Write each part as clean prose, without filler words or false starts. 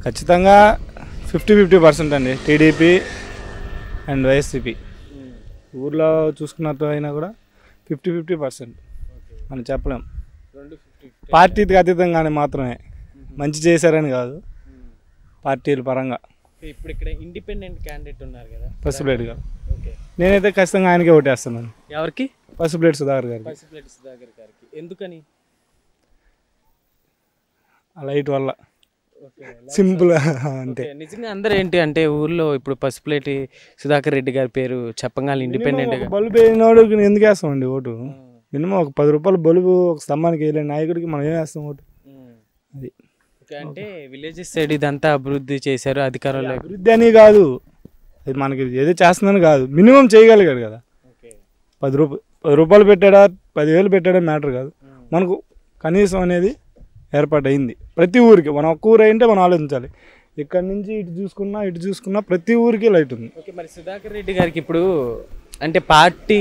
ఖచ్చితంగా 50-50% అండి, TDP and YSCP. ఊర్లో చూసుకున్నట్టు అయినా కూడా 50-50% అని చెప్పలేం. పార్టీకి అతీతంగానే మాత్రమే, మంచి చేశారని కాదు, పార్టీల పరంగా. ఇప్పుడు ఇక్కడ ఇండిపెండెంట్ క్యాండిడేట్ ఉన్నారు కదా పసుపులేటి గారు, నేనైతే ఖచ్చితంగా ఆయనకే ఓటేస్తున్నాను. ఎవరికి? పసుపులేటి సుధాకర్ గారికి. పసుపులేటి సుధాకర్ గారికి. ఎందుకని? లైట్ వల్ల, సింపుల్ అంతే. నిజంగా అందరూ ఏంటి అంటే ఊర్లో ఇప్పుడు పసుపులేటి సుధాకర్ రెడ్డి గారి పేరు చెప్పగానే ఇండిపెండెంట్ బల్బు వేసినోడికి ఎందుకు వేస్తామండి ఓటు? మినిమం ఒక 10 రూపాయలు బల్బు ఒక స్తంభానికి వేయలే నాయకుడికి మనం ఏం వేస్తాం ఓటు? అది అంటే విలేజెస్ సైడ్ ఇదంతా అభివృద్ధి చేశారు అధికారంలో. అభివృద్ధి అని కాదు, అది మనకి ఏదో చేస్తుందని కాదు, మినిమం చేయగలిగాడు కదా. 10 రూపాయలు పెట్టాడా 10,000 పెట్టాడా మ్యాటర్ కాదు, మనకు కనీసం అనేది ఏర్పాటు అయింది ప్రతి ఊరికి. మనం ఒక్క ఊరు అయింటే మనం ఆలోచించాలి, ఇక్కడ నుంచి ఇటు చూసుకున్నా ప్రతి ఊరికి లైట్ ఉంది. ఓకే, మరి సుధాకర్ రెడ్డి గారికి ఇప్పుడు అంటే పార్టీ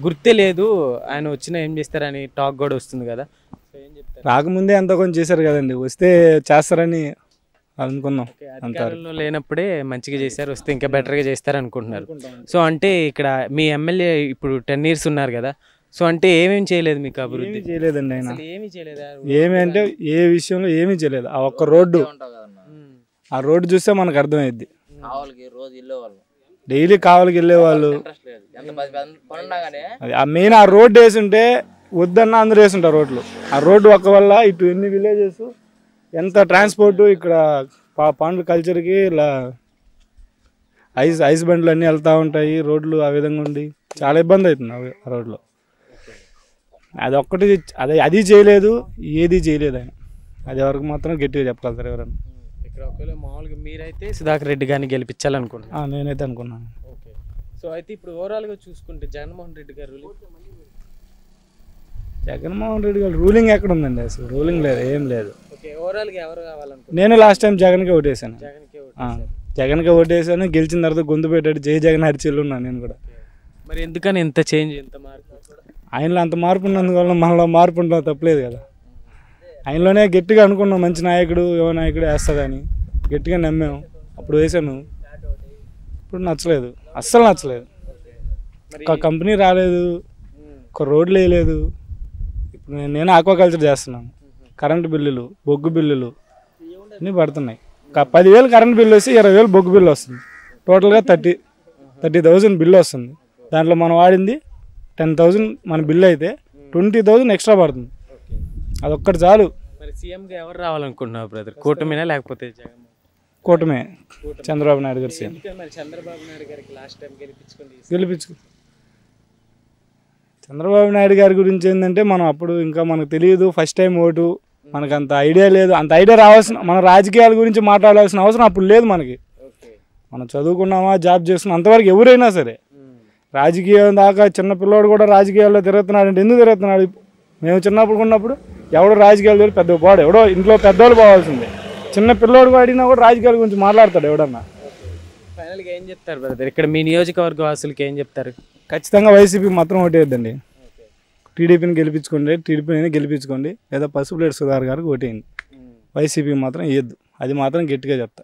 గుర్తే లేదు, ఆయన వచ్చినా ఏం చేస్తారని టాక్ కూడా వస్తుంది కదా, రాకముందే అంత కొంచెం చేశారు కదండి, వస్తే చేస్తారని అనుకున్నాం. అధికారంలో లేనప్పుడే మంచిగా చేశారు, వస్తే ఇంకా బెటర్గా చేస్తారు అనుకుంటున్నారు. సో అంటే ఇక్కడ మీ ఎమ్మెల్యే ఇప్పుడు 10 years ఉన్నారు కదా, సో అంటే ఏమేమి చేయలేదు మీకు అభివృద్ధి? చేయలేదండి ఆయన, ఏమీ చేయలేదా? ఏమి అంటే ఏ విషయంలో ఏమీ చేయలేదు. ఆ ఒక్క రోడ్డు, ఆ రోడ్డు చూస్తే మనకు అర్థమైద్ది. డైలీ కావలికి వెళ్ళేవాళ్ళు, ఆ మెయిన్ ఆ రోడ్డు వేసి ఉంటే వద్దన్న అందరూ వేసుంటారు రోడ్లు. ఆ రోడ్డు ఒక్క వల్ల ఇటు ఎన్ని విలేజెస్, ఎంత ట్రాన్స్పోర్ట్, ఇక్కడ పండ్ల కల్చర్కి ఇలా ఐస్ బండ్లు అన్నీ వెళ్తూ ఉంటాయి, రోడ్లు ఆ విధంగా ఉండి చాలా ఇబ్బంది అవుతుంది ఆ రోడ్లో. అది ఒక్కటి అది చేయలేదు, ఏది చేయలేదు ఆయన. అది వరకు మాత్రం గట్టిగా చెప్పగలుగుతారు ఎవరన్నా. ఇక్కడ ఒకవేళ మామూలుగా మీరైతే సుధాకర్ రెడ్డి గారిని గెలిపించాలనుకుంటున్నాను. నేనైతే అనుకున్నాను. ఓకే, సో అయితే ఇప్పుడు ఓవరాల్గా చూసుకుంటే జగన్మోహన్ రెడ్డి గారు రూలింగ్ ఎక్కడ ఉందండి? అసలు రూలింగ్ లేదు, ఏం లేదు. ఓకే, ఓవరాల్గా ఎవరు కావాలనుకుంటున్నారు? నేను లాస్ట్ టైం జగన్కే ఓటేసాను. జగన్కే ఓటేసాను, గెలిచిన తర్వాత గొంతు పెట్టాడు జై జగన్ హరిచెల్లు ఉన్నాను నేను కూడా. మరి ఎందుకని ఎంత చేంజ్, ఎంత మార్పు? ఆయనలో అంత మార్పు ఉన్నందువల్ల మనలో మార్పు ఉండడం తప్పలేదు కదా. ఆయనలోనే గట్టిగా అనుకున్నాం మంచి నాయకుడు, యువ నాయకుడు వేస్తుందని గట్టిగా నమ్మాము, అప్పుడు వేసాను. ఇప్పుడు నచ్చలేదు, అస్సలు నచ్చలేదు. ఒక కంపెనీ రాలేదు, ఒక రోడ్లు వేయలేదు. ఇప్పుడు నేను ఆక్వాకల్చర్ చేస్తున్నాను, కరెంటు బిల్లులు, బొగ్గు బిల్లులు అన్నీ పడుతున్నాయి. 10,000 కరెంట్ బిల్లు వస్తే 20,000 బొగ్గు బిల్లు వస్తుంది. టోటల్గా 30,000 బిల్లు వస్తుంది. దాంట్లో మనం వాడింది 10,000 మన బిల్లు అయితే 20,000 ఎక్స్ట్రా పడుతుంది. అదొక్కటి చాలు. మరి సీఎంగా ఎవరు రావాలనుకుంటున్నావు బ్రదర్? కూటమినా లేకపోతే జగన్? కూటమే, చంద్రబాబు నాయుడు గారు సీఎం. చంద్రబాబు నాయుడు గారికి లాస్ట్ టైం చంద్రబాబు నాయుడు గారి గురించి ఏంటంటే మనం అప్పుడు ఇంకా మనకు తెలియదు, ఫస్ట్ టైం ఓటు, మనకు అంత ఐడియా లేదు. అంత ఐడియా రావాల్సిన, మన రాజకీయాల గురించి మాట్లాడాల్సిన అవసరం అప్పుడు లేదు మనకి. మనం చదువుకున్నామా, జాబ్ చేస్తున్నాం, అంతవరకు ఎవరైనా సరే. రాజకీయం దాకా చిన్న పిల్లోడు కూడా రాజకీయాల్లో తిరుగుతున్నాడు అంటే ఎందుకు తిరుగుతున్నాడు? మేము చిన్నప్పుడు ఉన్నప్పుడు ఎవడో రాజకీయాలు తెలియదు, పెద్ద పోడు, ఎవడో ఇంట్లో పెద్దోళ్ళు పోవాల్సిందే. చిన్న పిల్లోడు అడిగినా కూడా రాజకీయాల గురించి మాట్లాడతాడు ఎవడన్నా. ఫైనల్గా ఏం చెప్తారు బ్రదర్, ఇక్కడ మీ నియోజకవర్గ వాసులకి ఏం చెప్తారు? ఖచ్చితంగా వైసీపీ మాత్రం ఓటేయద్దండి, టీడీపీని గెలిపించుకోండి, లేదా పసుపులేటి సుధాకర్ గారికి ఓటేయండి. వైసీపీ మాత్రం వేయద్దు, అది మాత్రం గట్టిగా చెప్తా.